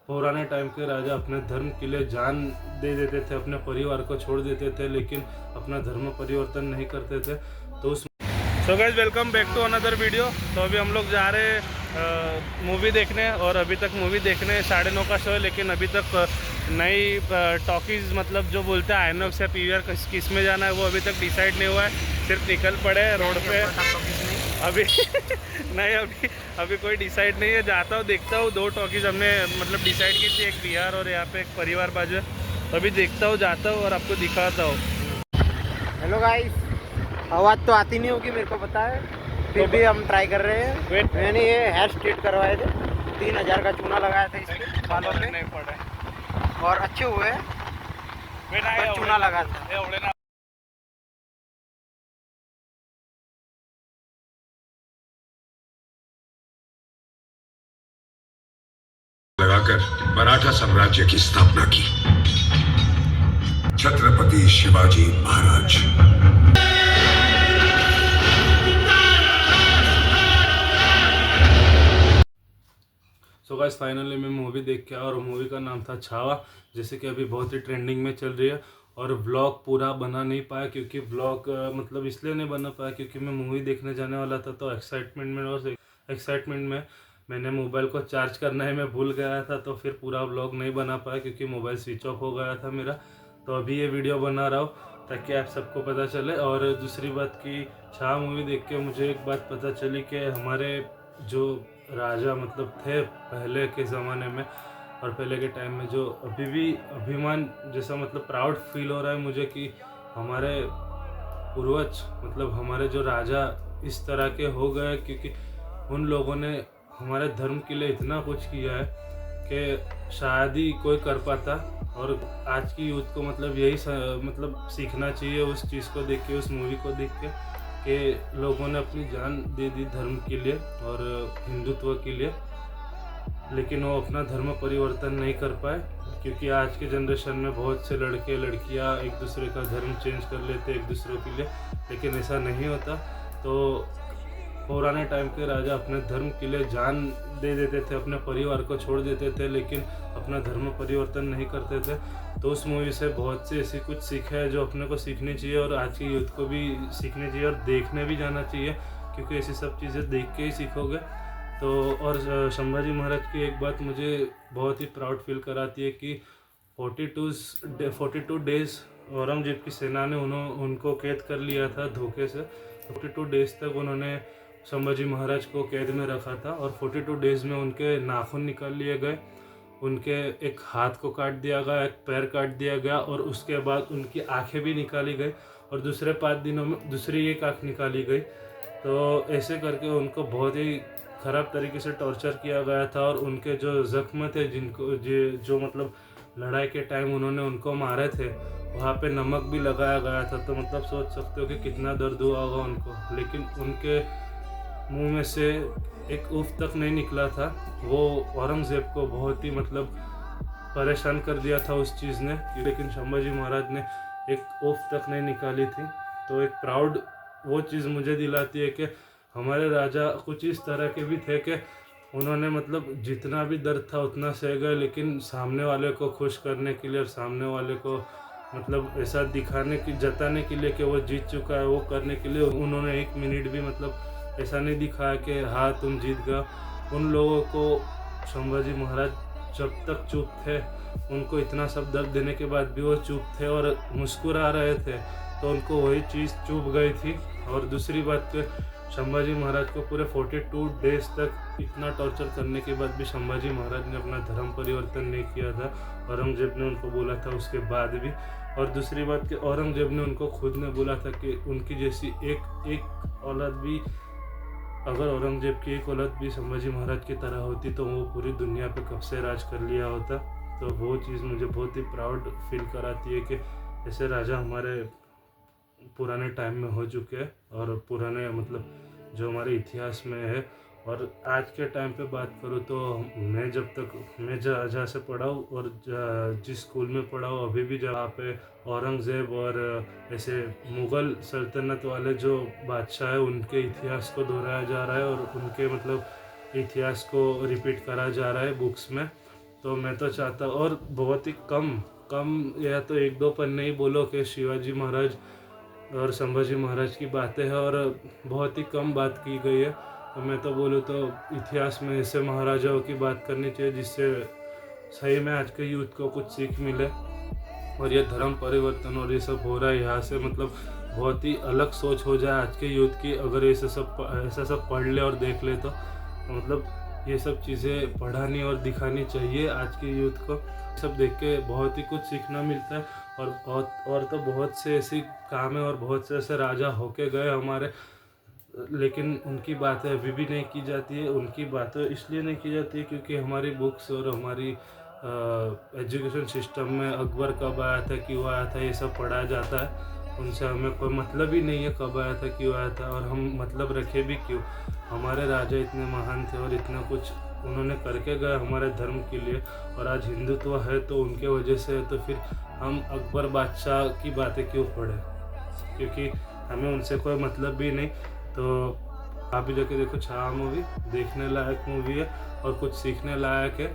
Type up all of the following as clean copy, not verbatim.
पुराने टाइम के राजा अपने धर्म के लिए जान दे देते थे, अपने परिवार को छोड़ देते थे, लेकिन अपना धर्म परिवर्तन नहीं करते थे। तो उस so guys, welcome back to another video. तो अभी हम लोग जा रहे हैं मूवी देखने, और अभी तक मूवी देखने 9:30 का शो है, लेकिन अभी तक नई टॉकीज़ मतलब जो बोलते हैं आइनॉक्स या पीवीआर किस में जाना है वो अभी तक डिसाइड नहीं हुआ है। सिर्फ निकल पड़े हैं रोड पे अभी नहीं, अभी कोई डिसाइड नहीं है। जाता हूँ, देखता हूँ। 2 टॉकीज़ हमने मतलब डिसाइड की थी, एक बिहार और यहाँ पे एक परिवार बाजू है। तो अभी देखता हूँ, जाता हूँ और आपको दिखाता हूँ। हेलो गाइस, आवाज़ तो आती नहीं होगी मेरे को पता है, फिर भी हम ट्राई कर रहे हैं। मैंने ये हेयर स्ट्रेट करवाए थे, 3000 का चूना लगाया था इसके बालों पे, नहीं पड़े और अच्छे हुए। पर चूना लगा था। लगाकर मराठा साम्राज्य की स्थापना की। Chhatrapati Shivaji Maharaj. So guys, finally मैं मूवी देख के आया, और मूवी का नाम था छावा, जैसे कि अभी बहुत ही ट्रेंडिंग में चल रही है। और व्लॉग पूरा बना नहीं पाया, क्योंकि व्लॉग मतलब इसलिए नहीं बना पाया क्योंकि मैं मूवी देखने जाने वाला था। तो एक्साइटमेंट में मैंने मोबाइल को चार्ज करना ही मैं भूल गया था, तो फिर पूरा व्लॉग नहीं बना पाया क्योंकि मोबाइल स्विच ऑफ हो गया था मेरा। तो अभी ये वीडियो बना रहा हूँ ताकि आप सबको पता चले। और दूसरी बात की, छावा मूवी देख के मुझे एक बात पता चली कि हमारे जो राजा मतलब थे पहले के ज़माने में और पहले के टाइम में, जो अभी भी अभिमान जैसा मतलब प्राउड फील हो रहा है मुझे कि हमारे पूर्वज मतलब हमारे जो राजा इस तरह के हो गए, क्योंकि उन लोगों ने हमारे धर्म के लिए इतना कुछ किया है कि शायद ही कोई कर पाता। और आज की यूथ को मतलब यही मतलब सीखना चाहिए उस चीज़ को देख के, उस मूवी को देख के, कि लोगों ने अपनी जान दे दी धर्म के लिए और हिंदुत्व के लिए, लेकिन वो अपना धर्म परिवर्तन नहीं कर पाए। क्योंकि आज के जनरेशन में बहुत से लड़के लड़कियां एक दूसरे का धर्म चेंज कर लेते एक दूसरे के लिए, लेकिन ऐसा नहीं होता। तो पुराने टाइम के राजा अपने धर्म के लिए जान दे देते थे, अपने परिवार को छोड़ देते थे, लेकिन अपना धर्म परिवर्तन नहीं करते थे। तो उस मूवी से बहुत सी ऐसी कुछ सीख है जो अपने को सीखनी चाहिए, और आज की यूथ को भी सीखनी चाहिए, और देखने भी जाना चाहिए, क्योंकि ऐसी सब चीज़ें देख के ही सीखोगे। तो और संभाजी महाराज की एक बात मुझे बहुत ही प्राउड फील कराती है कि 42 डेज औरंगजेब की सेना ने उनको कैद कर लिया था धोखे से। 42 डेज तक उन्होंने संभाजी महाराज को कैद में रखा था, और 42 डेज में उनके नाखून निकाल लिए गए, उनके एक हाथ को काट दिया गया, एक पैर काट दिया गया, और उसके बाद उनकी आंखें भी निकाली गई, और दूसरे 5 दिनों में दूसरी एक आँख निकाली गई। तो ऐसे करके उनको बहुत ही ख़राब तरीके से टॉर्चर किया गया था। और उनके जो ज़ख्म थे, जिनको जो मतलब लड़ाई के टाइम उन्होंने उनको मारे थे, वहाँ पे नमक भी लगाया गया था। तो मतलब सोच सकते हो कि कितना दर्द हुआ होगा उनको, लेकिन उनके मुंह में से एक उफ तक नहीं निकला था। वो औरंगज़ेब को बहुत ही मतलब परेशान कर दिया था उस चीज़ ने, लेकिन संभाजी महाराज ने एक उफ तक नहीं निकाली थी। तो एक प्राउड वो चीज़ मुझे दिलाती है कि हमारे राजा कुछ इस तरह के भी थे कि उन्होंने मतलब जितना भी दर्द था उतना सह गए, लेकिन सामने वाले को खुश करने के लिए और सामने वाले को मतलब ऐसा जताने के लिए कि वो जीत चुका है, वो करने के लिए उन्होंने 1 मिनट भी मतलब ऐसा नहीं दिखाया कि हाँ तुम जीत गए। उन लोगों को संभाजी महाराज जब तक चुप थे, उनको इतना सब दर्द देने के बाद भी वो चुप थे और मुस्कुरा रहे थे, तो उनको वही चीज़ चुभ गई थी। और दूसरी बात कि संभाजी महाराज को पूरे 42 डेज तक इतना टॉर्चर करने के बाद भी संभाजी महाराज ने अपना धर्म परिवर्तन नहीं किया था। औरंगजेब ने उनको बोला था उसके बाद भी। और दूसरी बात कि औरंगजेब ने उनको खुद ने बोला था कि उनकी जैसी एक औलाद भी, अगर औरंगजेब की एक औलाद भी संभाजी महाराज की तरह होती तो वो पूरी दुनिया पे कब से राज कर लिया होता। तो वो चीज़ मुझे बहुत ही प्राउड फील कराती है कि ऐसे राजा हमारे पुराने टाइम में हो चुके हैं, और पुराने मतलब जो हमारे इतिहास में है। और आज के टाइम पे बात करूँ तो मैं जहाँ से पढ़ा हूँ और जिस स्कूल में पढ़ा हूँ, अभी भी जहाँ पे औरंगज़ेब और ऐसे मुग़ल सल्तनत वाले जो बादशाह है उनके इतिहास को दोहराया जा रहा है, और उनके मतलब इतिहास को रिपीट करा जा रहा है बुक्स में। तो मैं तो चाहता, और बहुत ही कम या तो 1-2 पन्ने ही बोलो कि शिवाजी महाराज और संभाजी महाराज की बातें हैं, और बहुत ही कम बात की गई है। तो मैं तो बोलूँ तो इतिहास में ऐसे महाराजाओं की बात करनी चाहिए जिससे सही में आज के यूथ को कुछ सीख मिले। और ये धर्म परिवर्तन और ये सब हो रहा है यहाँ से, मतलब बहुत ही अलग सोच हो जाए आज के यूथ की अगर ऐसा सब पढ़ ले और देख ले तो मतलब ये सब चीज़ें पढ़ानी और दिखानी चाहिए आज के यूथ को। सब देख के बहुत ही कुछ सीखना मिलता है। और तो बहुत से ऐसे काम है और बहुत से ऐसे राजा होके गए हमारे, लेकिन उनकी बातें अभी भी नहीं की जाती है। उनकी बातें इसलिए नहीं की जाती है क्योंकि हमारी बुक्स और हमारी एजुकेशन सिस्टम में अकबर कब आया था, क्यों आया था, ये सब पढ़ाया जाता है। उनसे हमें कोई मतलब ही नहीं है कब आया था, क्यों आया था, और हम मतलब रखे भी क्यों। हमारे राजा इतने महान थे और इतना कुछ उन्होंने करके गए हमारे धर्म के लिए, और आज हिंदुत्व है तो उनके वजह से है। तो फिर हम अकबर बादशाह की बातें क्यों पढ़ें, क्योंकि हमें उनसे कोई मतलब भी नहीं। तो आप भी जाके देखो छावा मूवी, देखने लायक मूवी है और कुछ सीखने लायक है।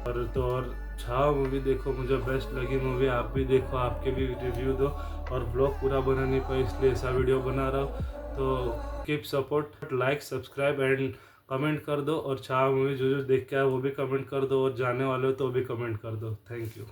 और छावा मूवी देखो, मुझे बेस्ट लगी मूवी, आप भी देखो, आपके भी रिव्यू दो। और ब्लॉग पूरा बना नहीं पाया इसलिए ऐसा वीडियो बना रहा हूँ। तो keep support, like, subscribe and comment कर दो। और छावा मूवी जो देख के आए वो भी कमेंट कर दो, और जाने वाले हो तो भी कमेंट कर दो। Thank you.